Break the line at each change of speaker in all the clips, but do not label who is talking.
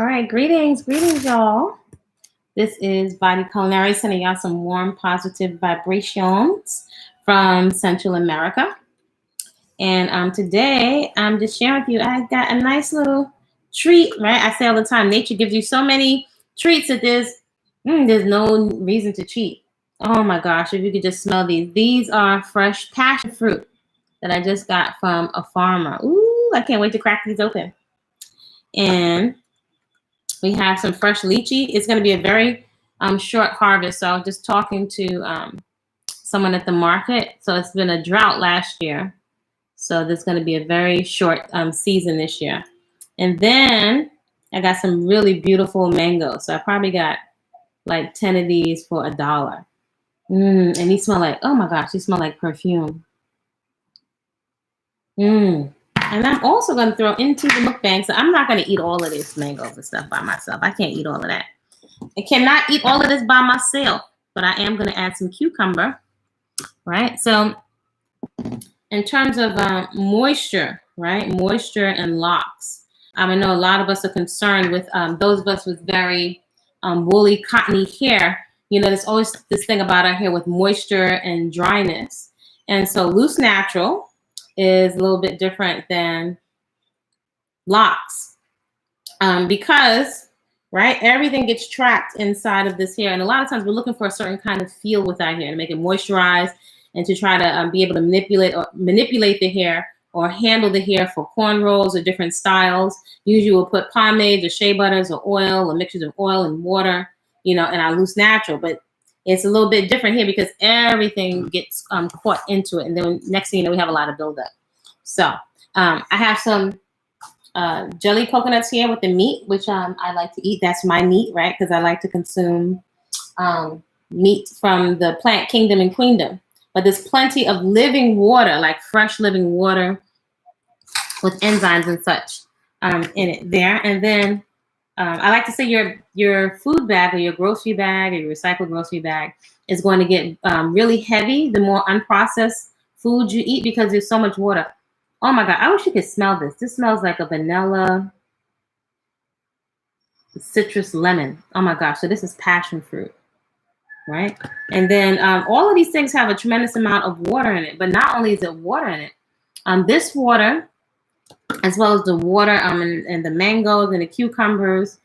All right, greetings, y'all. This is Body-Culinary, sending y'all some warm, positive vibrations from Central America. And today, I'm just sharing with you, I got a nice little treat, right? I say all the time, nature gives you so many treats that there's no reason to cheat. Oh my gosh, if you could just smell these. These are fresh passion fruit that I just got from a farmer. Ooh, I can't wait to crack these open. And we have some fresh lychee. It's going to be a very short harvest. So I was just talking to someone at the market. So it's been a drought last year. So there's going to be a very short season this year. And then I got some really beautiful mangoes. So I probably got like 10 of these for $1. And these smell like, oh my gosh, these smell like perfume. And I'm also going to throw into the mukbang. So I'm not going to eat all of this mangoes and stuff by myself. I can't eat all of that. I cannot eat all of this by myself, but I am going to add some cucumber, right? So in terms of moisture, right? Moisture and locks. I know a lot of us are concerned with those of us with very woolly, cottony hair. You know, there's always this thing about our hair with moisture and dryness. And so loose natural is a little bit different than locks because, right, everything gets trapped inside of this hair. And a lot of times we're looking for a certain kind of feel with our hair to make it moisturize and to try to be able to manipulate the hair or handle the hair for cornrows or different styles. Usually we'll put pomades or shea butters or oil or mixtures of oil and water, you know, in our loose natural. But it's a little bit different here because everything gets caught into it. And then next thing you know, we have a lot of buildup. So I have some jelly coconuts here with the meat, which I like to eat. That's my meat, right? Because I like to consume meat from the plant kingdom and queendom. But there's plenty of living water, like fresh living water with enzymes and such in it there. And then I like to say your food bag or your grocery bag or your recycled grocery bag is going to get really heavy the more unprocessed food you eat because there's so much water. Oh my God, I wish you could smell this. This smells like a vanilla citrus lemon. Oh my gosh, so this is passion fruit, right? And then all of these things have a tremendous amount of water in it, but not only is it water in it, this water, as well as the water and the mangoes and the cucumbers.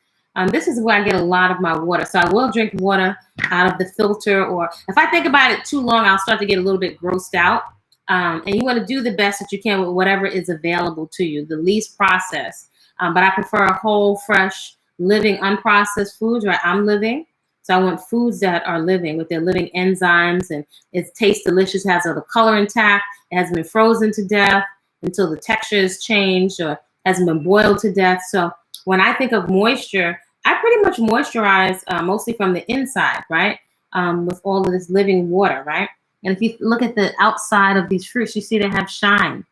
This is where I get a lot of my water. So I will drink water out of the filter, or if I think about it too long, I'll start to get a little bit grossed out. And you want to do the best that you can with whatever is available to you, the least processed. But I prefer whole, fresh, living, unprocessed foods, right? I'm living. So I want foods that are living with their living enzymes, and it tastes delicious, has all the color intact, it hasn't been frozen to death until the texture has changed or hasn't been boiled to death. So when I think of moisture, I pretty much moisturize mostly from the inside, right? With all of this living water, right? And if you look at the outside of these fruits, you see they have shine,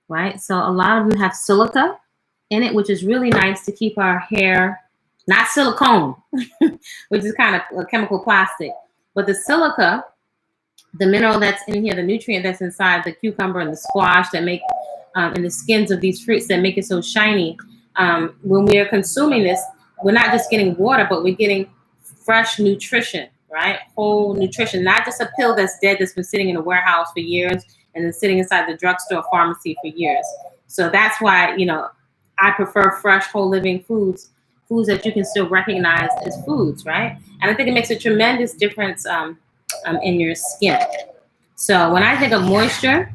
right? So a lot of them have silica in it, which is really nice to keep our hair, not silicone, which is kind of a chemical plastic, but the silica, the mineral that's in here, the nutrient that's inside the cucumber and the squash that make, and the skins of these fruits that make it so shiny. When we are consuming this, we're not just getting water, but we're getting fresh nutrition, right? Whole nutrition, not just a pill that's dead that's been sitting in a warehouse for years and then sitting inside the drugstore pharmacy for years. So that's why, you know, I prefer fresh, whole living foods that you can still recognize as foods, right? And I think it makes a tremendous difference in your skin. So when I think of moisture,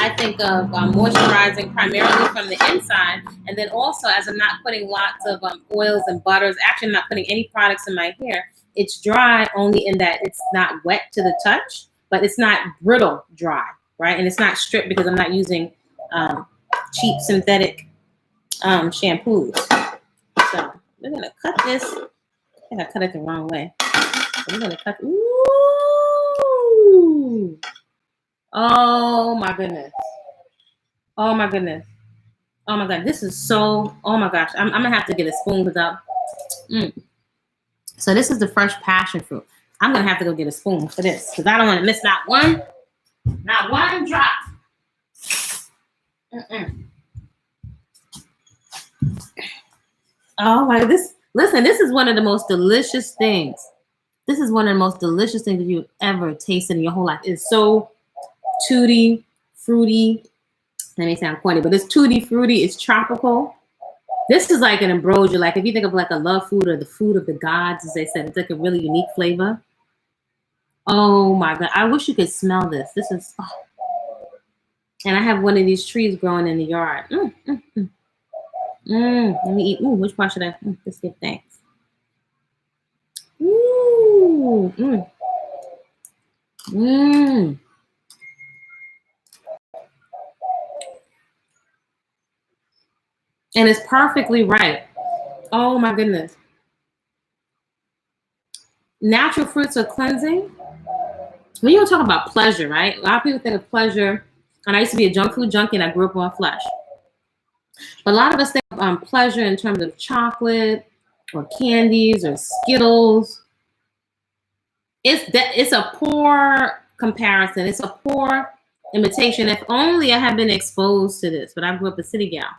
I think of moisturizing primarily from the inside, and then also, as I'm not putting lots of oils and butters, actually I'm not putting any products in my hair, it's dry only in that it's not wet to the touch, but it's not brittle dry, right? And it's not stripped because I'm not using cheap synthetic shampoos. So we're gonna cut this. I think I cut it the wrong way. So we're gonna cut. Ooh! Oh my goodness! Oh my goodness! Oh my God! This is so. Oh my gosh! I'm gonna have to get a spoon because So this is the fresh passion fruit. I'm gonna have to go get a spoon for this because I don't want to miss not one drop. Oh my, listen, this is one of the most delicious things. This is one of the most delicious things that you've ever tasted in your whole life. It's so tutti, fruity. That may sound corny, but it's tutti fruity. It's tropical. This is like an ambrosia. Like if you think of like a love food or the food of the gods, as they said, it's like a really unique flavor. Oh my God. I wish you could smell this. This is, oh. And I have one of these trees growing in the yard. Let me eat. Ooh, which part should I? Let's give thanks. Ooh. And it's perfectly right. Oh my goodness. Natural fruits are cleansing. When you talk about pleasure, right? A lot of people think of pleasure, and I used to be a junk food junkie and I grew up on flesh. But a lot of us think of pleasure in terms of chocolate or candies or Skittles. It's a poor comparison. It's a poor imitation. If only I had been exposed to this, but I grew up a city gal.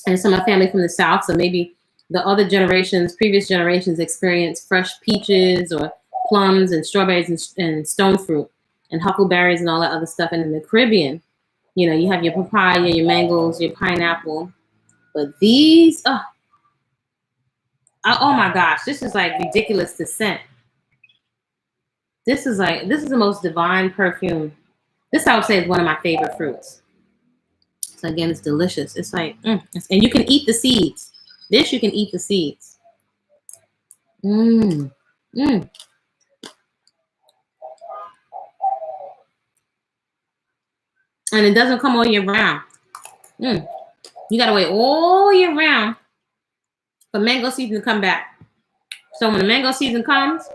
And some of my family from the South, so maybe the other generations, previous generations, experienced fresh peaches or plums and strawberries and stone fruit and huckleberries and all that other stuff. And in the Caribbean, you know, you have your papaya, your mangoes, your pineapple. But these, oh my gosh, this is like ridiculous to scent. This is the most divine perfume. This I would say is one of my favorite fruits. So again, it's delicious. It's like, and you can eat the seeds. This, you can eat the seeds. And it doesn't come all year round. You gotta wait all year round for mango season to come back. So when the mango season comes,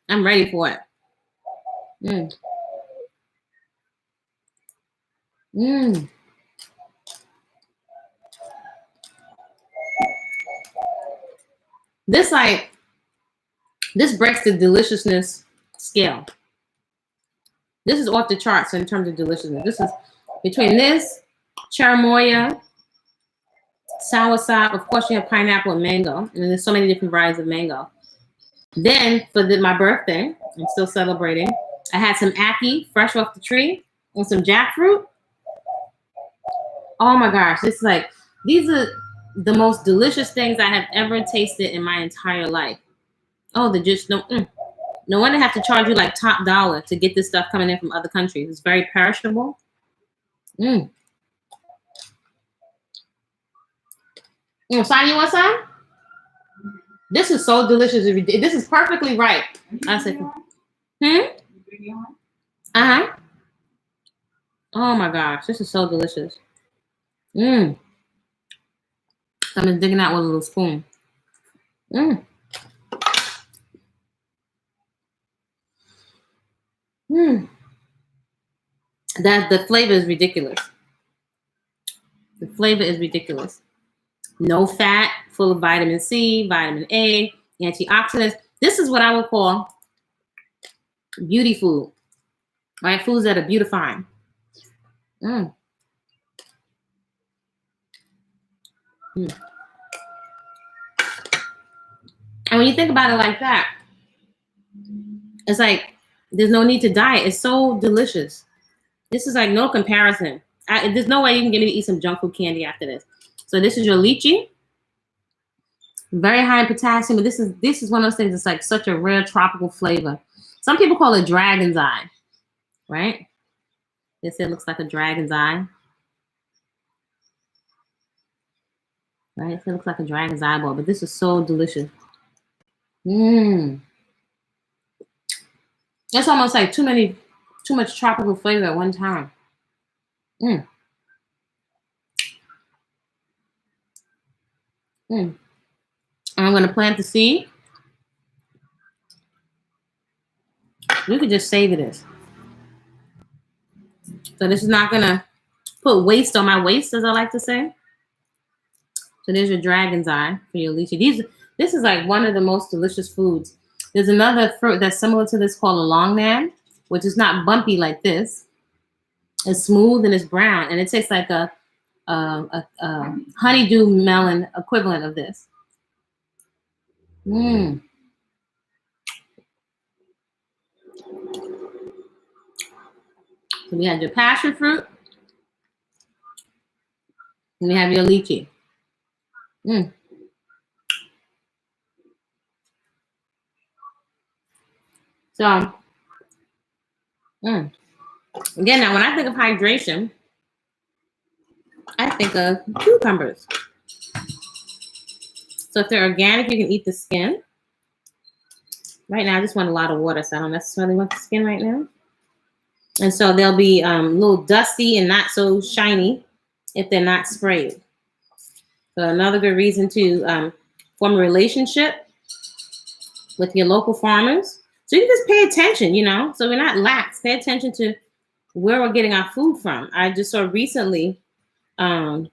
I'm ready for it. This breaks the deliciousness scale. This is off the charts in terms of deliciousness. This is between this, cherimoya, soursop. Of course, you have pineapple and mango, and there's so many different varieties of mango. Then for my birthday, I'm still celebrating. I had some ackee fresh off the tree and some jackfruit. Oh my gosh, it's like these are the most delicious things I have ever tasted in my entire life. Oh, they just no wonder they have to charge you like top dollar to get this stuff coming in from other countries. It's very perishable. Sonny, you want some? This is so delicious. This is perfectly right. I said, Oh my gosh, this is so delicious. I'm just digging out with a little spoon. That the flavor is ridiculous. The flavor is ridiculous. No fat, full of vitamin C, vitamin A, antioxidants. This is what I would call beauty food, right? Foods that are beautifying. And when you think about it like that, it's like there's no need to diet. It's so delicious. This is like no comparison. There's no way you can get me to eat some junk food candy after this. So this is your lychee. Very high in potassium, but this is one of those things that's like such a rare tropical flavor. Some people call it dragon's eye, right? They say it looks like a dragon's eye. Right? It looks like a dragon's eyeball, but this is so delicious. It's almost like too much tropical flavor at one time. I'm going to plant the seed. You could just savor this. So this is not going to put waste on my waist, as I like to say. So there's your dragon's eye for your lychee. This is like one of the most delicious foods. There's another fruit that's similar to this called a longman, which is not bumpy like this. It's smooth and it's brown, and it tastes like a a honeydew melon equivalent of this. So we have your passion fruit, and we have your lychee. So, again, now when I think of hydration, I think of cucumbers. So if they're organic, you can eat the skin. Right now, I just want a lot of water, so I don't necessarily want the skin right now. And so they'll be a little dusty and not so shiny if they're not sprayed. So another good reason to form a relationship with your local farmers. So you just pay attention, you know, so we're not lax. Pay attention to where we're getting our food from. I just saw recently 2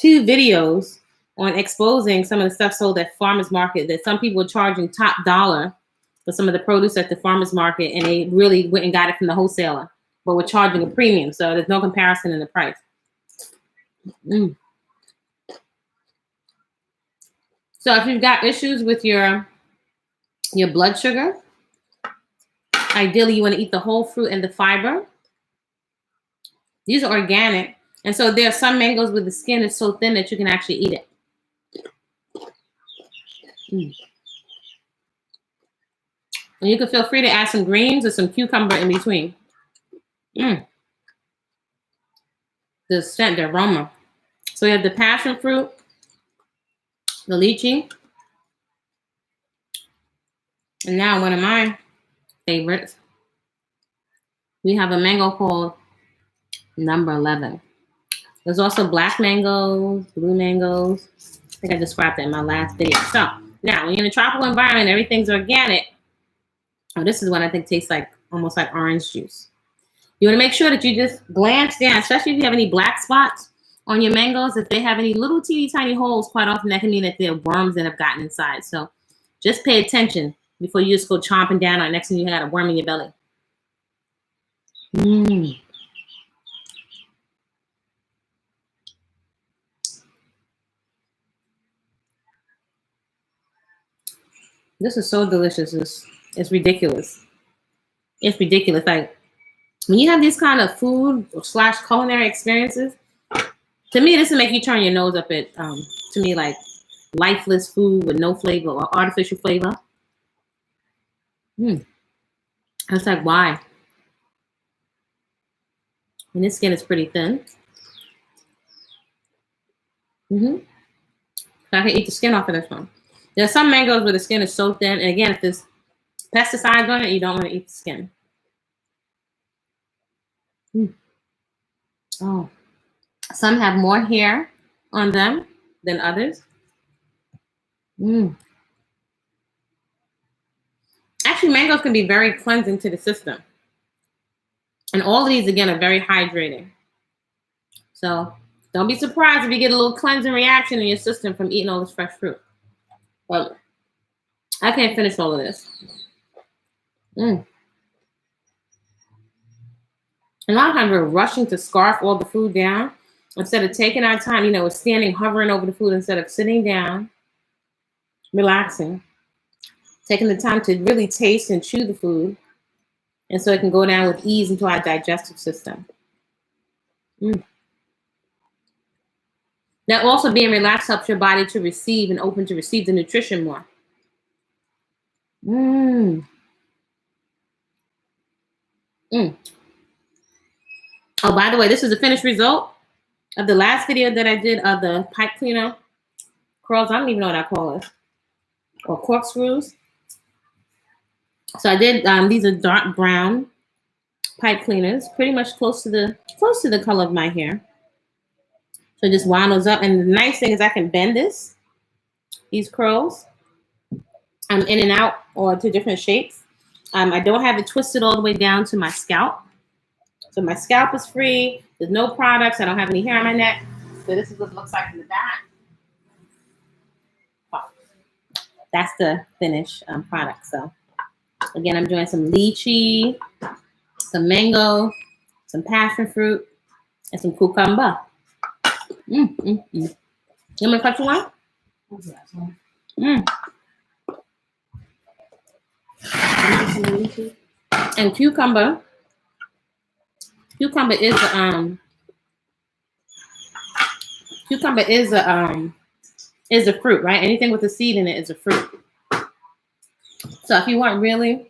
videos on exposing some of the stuff sold at farmers market that some people were charging top dollar for some of the produce at the farmers market, and they really went and got it from the wholesaler, but we're charging a premium, so there's no comparison in the price. So if you've got issues with your blood sugar, ideally you want to eat the whole fruit and the fiber. These are organic, and so there are some mangoes where the skin is so thin that you can actually eat it. And you can feel free to add some greens or some cucumber in between. The scent, the aroma. So we have the passion fruit, the lychee, and now one of my favorites. We have a mango called number 11. There's also black mangoes, blue mangoes. I think I described that in my last video. So now when you're in a tropical environment, everything's organic. Oh, this is what I think tastes like, almost like orange juice. You want to make sure that you just glance down, especially if you have any black spots on your mangoes. If they have any little teeny tiny holes, quite often that can mean that there are worms that have gotten inside. So just pay attention before you just go chomping down on it. Next thing you got a worm in your belly. This is so delicious. It's ridiculous. It's ridiculous. Like when you have these kind of food / culinary experiences, to me, this will make you turn your nose up at, to me, like lifeless food with no flavor or artificial flavor. I was like, why? And this skin is pretty thin. So I can eat the skin off of this one. There are some mangoes where the skin is so thin, and again, if there's pesticides on it, you don't want to eat the skin. Oh, some have more hair on them than others. Actually, mangoes can be very cleansing to the system. And all of these, again, are very hydrating. So don't be surprised if you get a little cleansing reaction in your system from eating all this fresh fruit. Well, I can't finish all of this. And a lot of times we're rushing to scarf all the food down instead of taking our time. You know, we're standing, hovering over the food instead of sitting down, relaxing, taking the time to really taste and chew the food. And so it can go down with ease into our digestive system. Now, also being relaxed helps your body to receive and open to receive the nutrition more. Oh, by the way, this is the finished result of the last video that I did of the pipe cleaner curls. I don't even know what I call it. Or corkscrews. So I did, these are dark brown pipe cleaners, pretty much close to the color of my hair. So just wound those up. And the nice thing is I can bend these curls in and out or to different shapes. I don't have it twisted all the way down to my scalp. So my scalp is free. There's no products. I don't have any hair on my neck. So this is what it looks like in the back. Oh, that's the finished product. So again, I'm doing some lychee, some mango, some passion fruit, and some cucumber. You want me to cut you one? And cucumber is a fruit, right? Anything with a seed in it is a fruit. So if you want really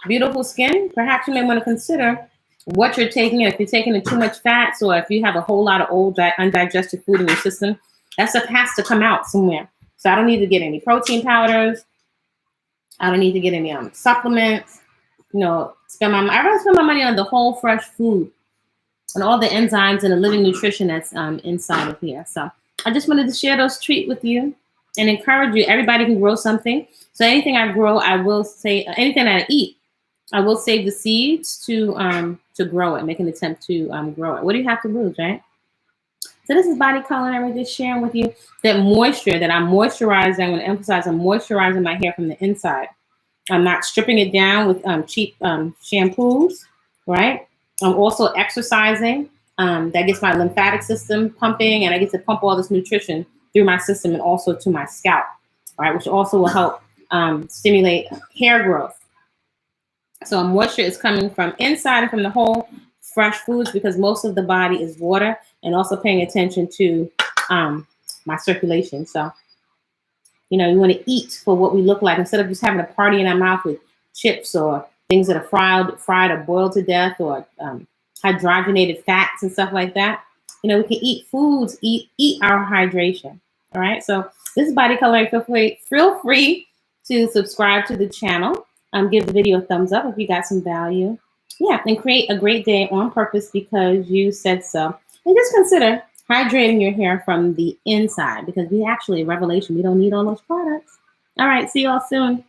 beautiful skin, perhaps you may want to consider what you're taking. If you're taking in too much fats, or if you have a whole lot of old undigested food in your system, that stuff has to come out somewhere. So I don't need to get any protein powders. I don't need to get any supplements. You know, I rather spend my money on the whole fresh food and all the enzymes and the living nutrition that's inside of here. So I just wanted to share those treats with you and encourage you. Everybody can grow something. So anything I grow, I will say, anything that I eat, I will save the seeds to grow it, make an attempt to grow it. What do you have to lose, right? So this is Body-Culinary, just sharing with you that moisture that I'm moisturizing. I'm going to emphasize I'm moisturizing my hair from the inside. I'm not stripping it down with cheap shampoos, right? I'm also exercising. That gets my lymphatic system pumping, and I get to pump all this nutrition through my system and also to my scalp, right? Which also will help stimulate hair growth. So moisture is coming from inside and from the whole fresh foods, because most of the body is water, and also paying attention to my circulation. So, you know, you want to eat for what we look like instead of just having a party in our mouth with chips or things that are fried or boiled to death, or hydrogenated fats and stuff like that. You know, we can eat foods, eat our hydration. All right. So this is Body-Culinary. Feel free to subscribe to the channel. Give the video a thumbs up if you got some value. Yeah, and create a great day on purpose because you said so. And just consider hydrating your hair from the inside, because we actually, revelation, we don't need all those products. All right, see y'all soon.